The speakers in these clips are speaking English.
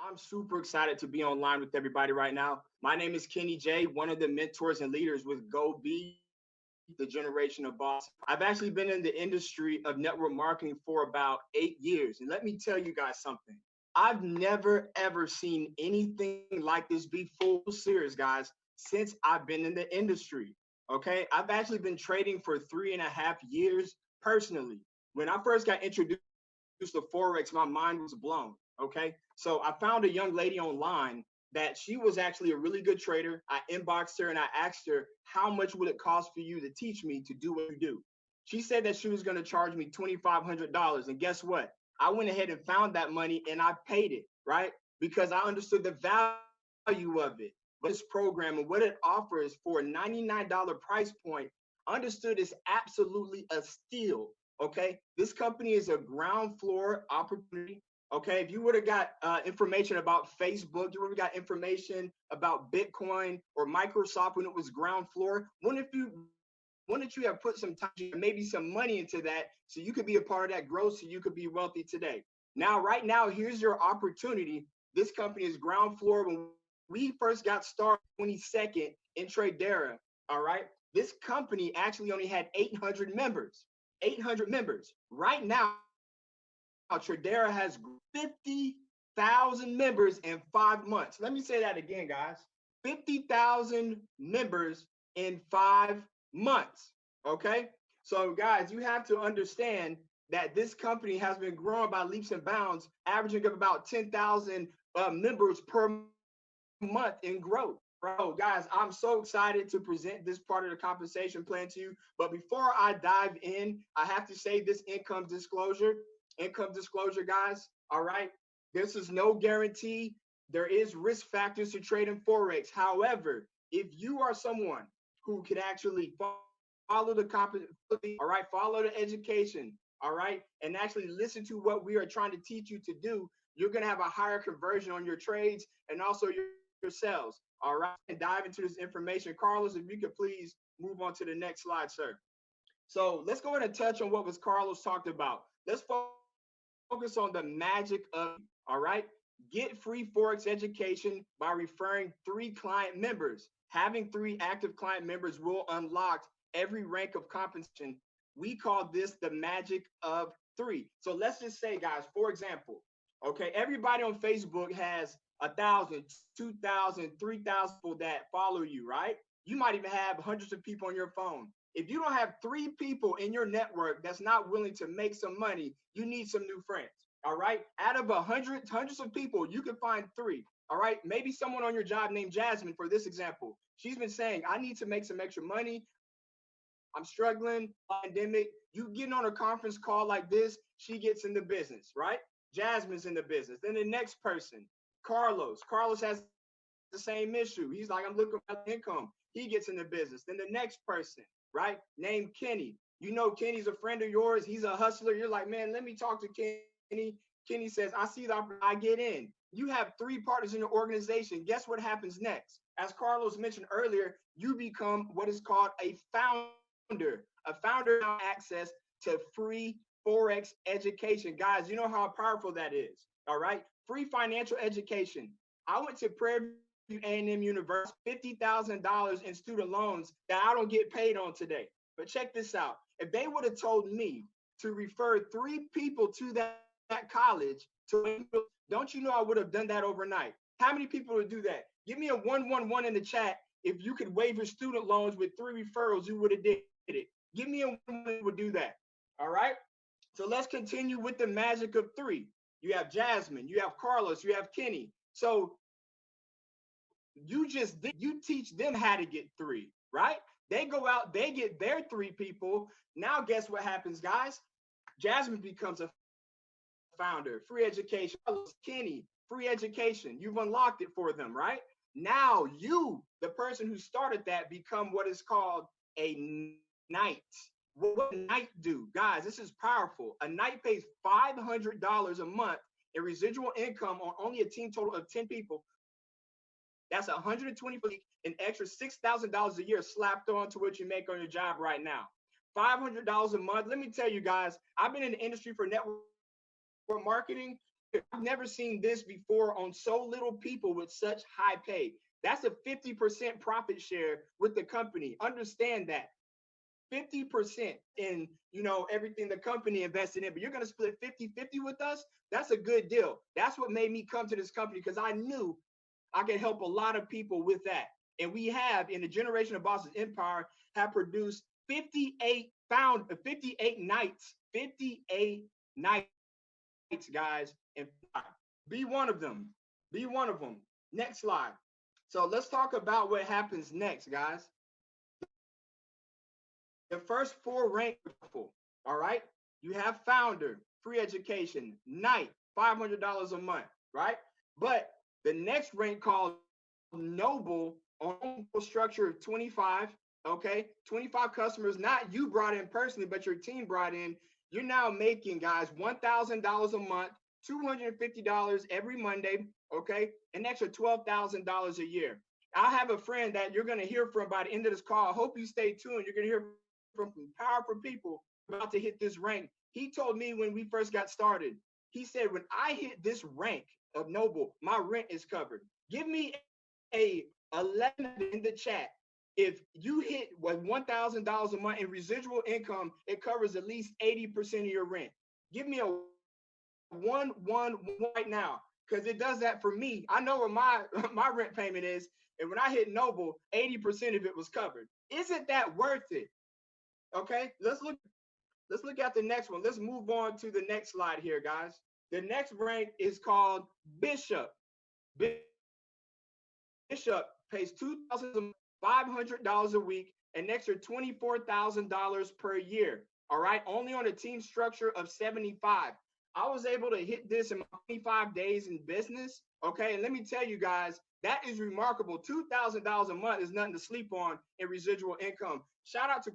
I'm super excited to be online with everybody right now. My name is Kenny J, one of the mentors and leaders with G.O.B.E, the generation of boss. I've actually been in the industry of network marketing for about 8 years. And let me tell you guys something. I've never ever seen anything like this be full serious, guys, since I've been in the industry. Okay. I've actually been trading for 3.5 years personally. When I first got introduced to Forex, my mind was blown. Okay. So I found a young lady online that she was actually a really good trader. I inboxed her and I asked her, how much would it cost for you to teach me to do what you do? She said that she was going to charge me $2,500. And guess what? I went ahead and found that money and I paid it, right? Because I understood the value of it. But this program and what it offers for a $99 price point, understood is absolutely a steal. Okay. This company is a ground floor opportunity. Okay. If you would have got information about Facebook, you would have got information about Bitcoin or Microsoft when it was ground floor. Wouldn't you have put some time, maybe some money into that so you could be a part of that growth so you could be wealthy today? Now, right now, here's your opportunity. This company is ground floor. When we first got started 22nd in Tradera, all right, this company actually only had 800 members. 800 members. Right now, Tradera has 50,000 members in 5 months. Let me say that again, guys. 50,000 members in 5 months. Okay. So, guys, you have to understand that this company has been growing by leaps and bounds, averaging of about 10,000 members per month in growth. Bro, guys, I'm so excited to present this part of the compensation plan to you. But before I dive in, I have to say this income disclosure. Income disclosure, guys. All right. This is no guarantee. There is risk factors to trade in Forex. However, if you are someone who can actually follow the competency, all right, follow the education, all right, and actually listen to what we are trying to teach you to do, you're going to have a higher conversion on your trades and also your sales. All right, and dive into this information. Carlos, if you could please move on to the next slide, sir. So let's go ahead and touch on what was Carlos talked about. Let's focus on the magic of, all right, get free Forex education by referring 3 client members. Having 3 active client members will unlock every rank of compensation. We call this the magic of 3. So let's just say, guys, for example, okay, everybody on Facebook has 1,000, 2,000, 3,000 people that follow you, right? You might even have hundreds of people on your phone. If you don't have 3 people in your network that's not willing to make some money, you need some new friends. All right. Out of hundreds of people, you can find 3. All right. Maybe someone on your job named Jasmine, for this example. She's been saying, I need to make some extra money. I'm struggling, pandemic. You getting on a conference call like this, she gets in the business, right? Jasmine's in the business. Then the next person, Carlos. Carlos has the same issue. He's like, I'm looking for income. He gets in the business. Then the next person, right, named Kenny. You know Kenny's a friend of yours. He's a hustler. You're like, man, let me talk to Kenny. Kenny says, I see the opportunity. I get in. You have 3 partners in your organization. Guess what happens next? As Carlos mentioned earlier, you become what is called a founder. A founder now access to free Forex education. Guys, you know how powerful that is. All right. Free financial education. I went to Prairie View A&M University, $50,000 in student loans that I don't get paid on today. But check this out. If they would have told me to refer 3 people to that college, don't you know I would have done that overnight? How many people would do that? Give me a 111 in the chat. If you could waive your student loans with 3 referrals, you would have did it. Give me a 1 would do that. All right. So let's continue with the magic of 3. You have Jasmine, you have Carlos, you have Kenny. So you teach them how to get 3, right? They go out, they get their 3 people. Now, guess what happens, guys? Jasmine becomes a founder, free education. Kenny, free education. You've unlocked it for them, right? Now you, the person who started that, become what is called a knight. What a knight do? Guys, this is powerful. A knight pays $500 a month in residual income on only a team total of 10 people. That's 120 for an extra $6,000 a year slapped on to what you make on your job right now. $500 a month. Let me tell you guys, I've been in the industry for network marketing I've never seen this before on so little people with such high pay. That's a 50% profit share with the company. Understand that. 50% in, everything the company invested in, but you're going to split 50-50 with us. That's a good deal. That's what made me come to this company, because I knew I could help a lot of people with that. And we have, in the generation of Boston Empire, have produced 58 nights, 58 nights, guys, and be one of them. Be one of them. Next slide. So let's talk about what happens next, guys. The first four rank, all right? You have founder, free education, night, $500 a month, right? But the next rank called noble, on structure of 25, okay? 25 customers, not you brought in personally, but your team brought in. You're now making, guys, $1,000 a month, $250 every Monday, okay? An extra $12,000 a year. I have a friend that you're going to hear from by the end of this call. I hope you stay tuned. You're going to hear from powerful people about to hit this rank. He told me when we first got started, he said, when I hit this rank of noble, my rent is covered. Give me a 11 in the chat. If you hit $1,000 a month in residual income, it covers at least 80% of your rent. Give me a one right now, because it does that for me. I know what my rent payment is, and when I hit noble, 80% of it was covered. Isn't that worth it? Okay, let's look at the next one. Let's move on to the next slide here, guys. The next rank is called Bishop. Bishop pays $2,500 a week, an extra $24,000 per year. All right, only on a team structure of 75. I was able to hit this in my 25 days in business. Okay, and let me tell you guys, that is remarkable. $2,000 a month is nothing to sleep on in residual income. Shout out to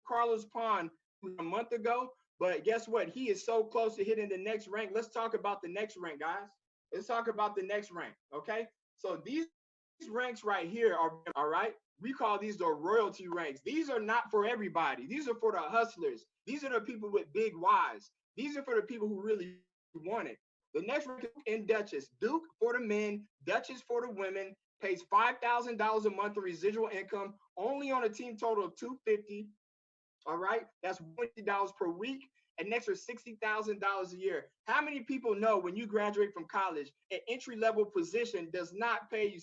Carlos Pond a month ago, but guess what? He is so close to hitting the next rank. Let's talk about the next rank, guys. Let's talk about the next rank, okay? So these ranks right here are, all right, we call these the royalty ranks. These are not for everybody. These are for the hustlers. These are the people with big whys. These are for the people who really want it. The next rank in Duchess. Duke for the men, Duchess for the women, pays $5,000 a month of residual income, only on a team total of $250. All right, that's $20 per week, an extra $60,000 a year. How many people know when you graduate from college, an entry-level position does not pay you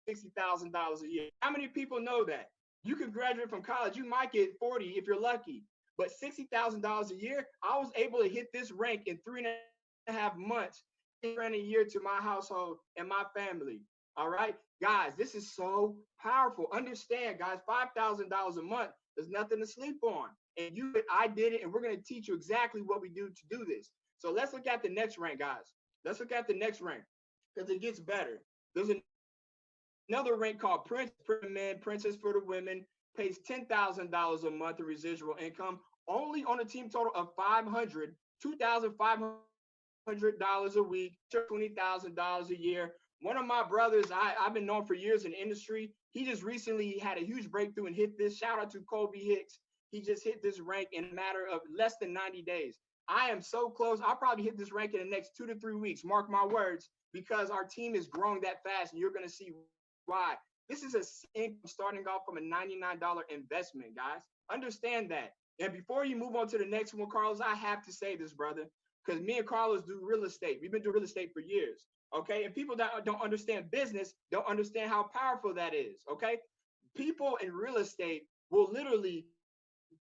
$60,000 a year? How many people know that? You can graduate from college, you might get 40 if you're lucky, but $60,000 a year, I was able to hit this rank in 3.5 months, $1,000 a year to my household and my family. All right, guys, this is so powerful. Understand, guys, $5,000 a month, there's nothing to sleep on. And I did it, and we're going to teach you exactly what we do to do this. So let's look at the next rank, guys. Let's look at the next rank, because it gets better. There's another rank called Prince for the men, Princess for the women, pays $10,000 a month of residual income, only on a team total of 500, $2,500 a week, $20,000 a year. One of my brothers, I've been known for years in the industry. He just recently had a huge breakthrough and hit this. Shout out to Kobe Hicks. He just hit this rank in a matter of less than 90 days. I am so close. I'll probably hit this rank in the next 2 to 3 weeks. Mark my words, because our team is growing that fast, and you're going to see why. This is a starting off from a $99 investment, guys. Understand that. And before you move on to the next one, Carlos, I have to say this, brother, because me and Carlos do real estate. We've been doing real estate for years. Okay, and people that don't understand business don't understand how powerful that is. Okay, people in real estate will literally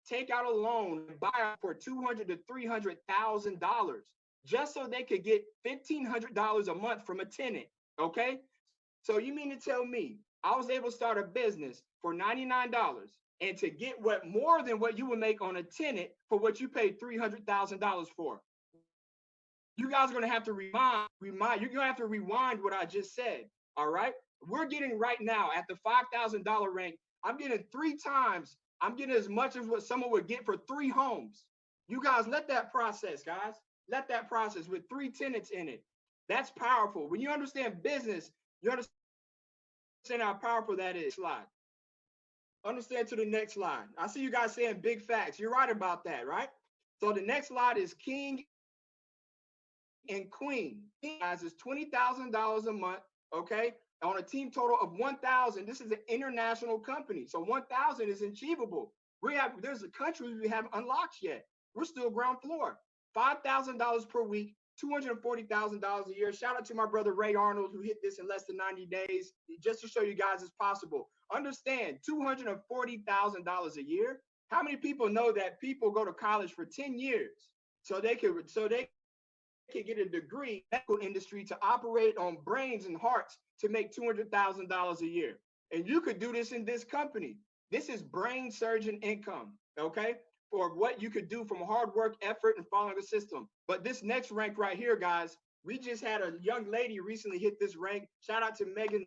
take out a loan and buy for $200,000 to $300,000 just so they could get $1,500 a month from a tenant. Okay, so you mean to tell me I was able to start a business for $99 and to get what more than what you would make on a tenant for what you paid $300,000 for? You guys are going to have to rewind. You're going to have to rewind what I just said. All right. We're getting right now at the $5,000 rank. I'm getting 3 times. I'm getting as much as what someone would get for 3 homes. You guys let that process, guys. Let that process with 3 tenants in it. That's powerful. When you understand business, you understand how powerful that is. Slide. Understand to the next slide. I see you guys saying big facts. You're right about that, right? So the next slide is King and queen. Guys, is $20,000 a month, okay? On a team total of 1,000. This is an international company, so 1,000 is achievable. There's a country we haven't unlocked yet. We're still ground floor. $5,000 per week, $240,000 a year. Shout out to my brother Ray Arnold, who hit this in less than 90 days, just to show you guys it's possible. Understand, $240,000 a year. How many people know that people go to college for 10 years so they can get a degree in the medical industry to operate on brains and hearts to make $200,000 a year? And you could do this in this company. This is brain surgeon income, okay? For what you could do from hard work, effort, and following a system. But this next rank right here, guys, we just had a young lady recently hit this rank. Shout out to Megan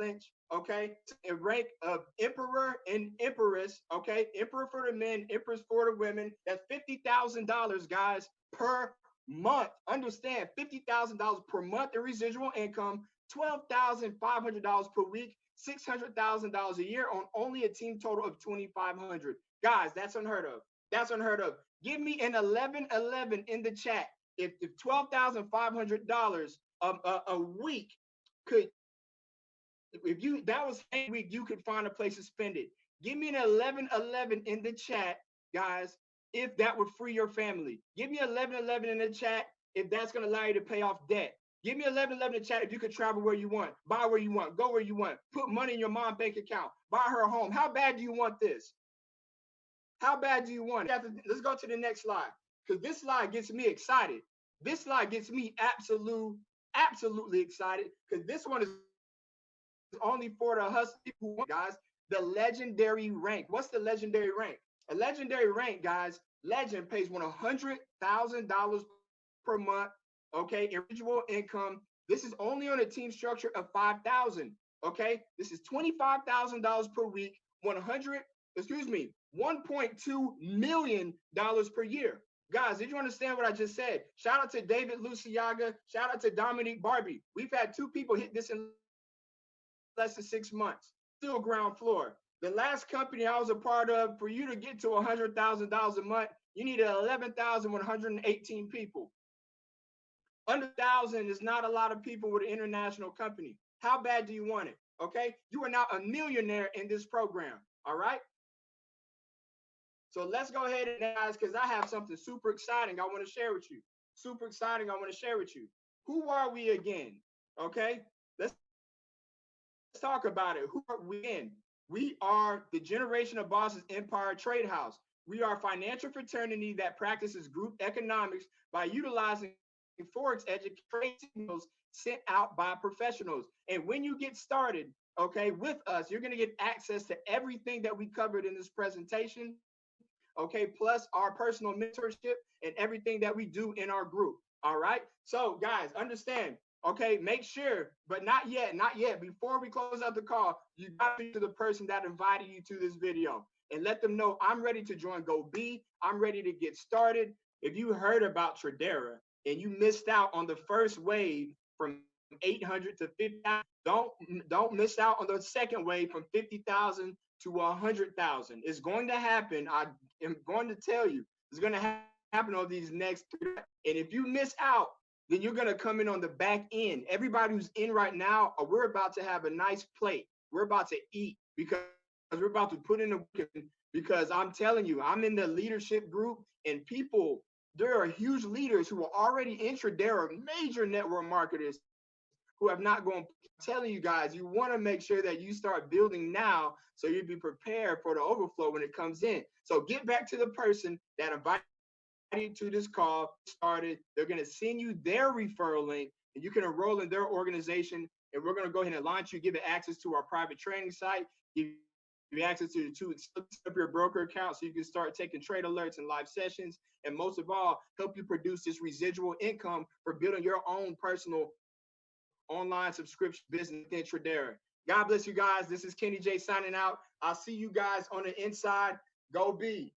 Lynch, okay? A rank of emperor and empress, okay? Emperor for the men, empress for the women. That's $50,000, guys, per month. Understand, $50,000 per month in residual income, $12,500 per week, $600,000 a year on only a team total of 2,500. Guys, that's unheard of. That's unheard of. Give me an 1111 in the chat. If $12,500 a week could, if that was a week, you could find a place to spend it. Give me an 1111 in the chat, guys, if that would free your family. Give me 1111 in the chat if that's going to allow you to pay off debt. Give me 1111 in the chat if you could travel where you want, buy where you want, go where you want, put money in your mom's bank account, buy her a home. How bad do you want this? How bad do you want it? Let's go to the next slide, because this slide gets me excited. This slide gets me absolutely excited, because this one is only for the hustlers who want, guys. The legendary rank. What's the legendary rank? A legendary rank, guys, Legend pays $100,000 per month, okay, individual income. This is only on a team structure of 5,000, okay? This is $25,000 per week, $1.2 million per year. Guys, did you understand what I just said? Shout out to David Luciaga. Shout out to Dominique Barbie. We've had 2 people hit this in less than 6 months. Still ground floor. The last company I was a part of, for you to get to $100,000 a month, you needed 11,118 people. Under 1,000 is not a lot of people with an international company. How bad do you want it? Okay, you are now a millionaire in this program. All right. So let's go ahead and, guys, because I have something super exciting I want to share with you. Super exciting I want to share with you. Who are we again? Okay, let's talk about it. Who are we again? We are the Generation of Bosses Empire Tradehouse. We are a financial fraternity that practices group economics by utilizing Forex education signals sent out by professionals. And when you get started, okay, with us, you're going to get access to everything that we covered in this presentation, okay, plus our personal mentorship and everything that we do in our group. All right. So, guys, understand. Okay, make sure, but not yet. Before we close out the call, you got to the person that invited you to this video and let them know I'm ready to join G.O.B.E. I'm ready to get started. If you heard about Tradera and you missed out on the first wave from 800 to 50,000, don't miss out on the second wave from 50,000 to 100,000. It's going to happen. I am going to tell you, it's going to happen on these next 3. And if you miss out, then you're going to come in on the back end. Everybody who's in right now, we're about to have a nice plate. We're about to eat because we're about to put in the work. Because I'm telling you, I'm in the leadership group, and people, there are huge leaders who are already in Tradera, major network marketers who have not gone. I'm telling you guys, you want to make sure that you start building now so you'll be prepared for the overflow when it comes in. So get back to the person that invited you to this call started. They're going to send you their referral link, and you can enroll in their organization, and we're going to go ahead and launch you, give you access to our private training site, give you access to set up your broker account so you can start taking trade alerts and live sessions, and most of all, help you produce this residual income for building your own personal online subscription business in Tradera. God bless you guys. This is Kenny J signing out. I'll see you guys on the inside. G.O.B.E.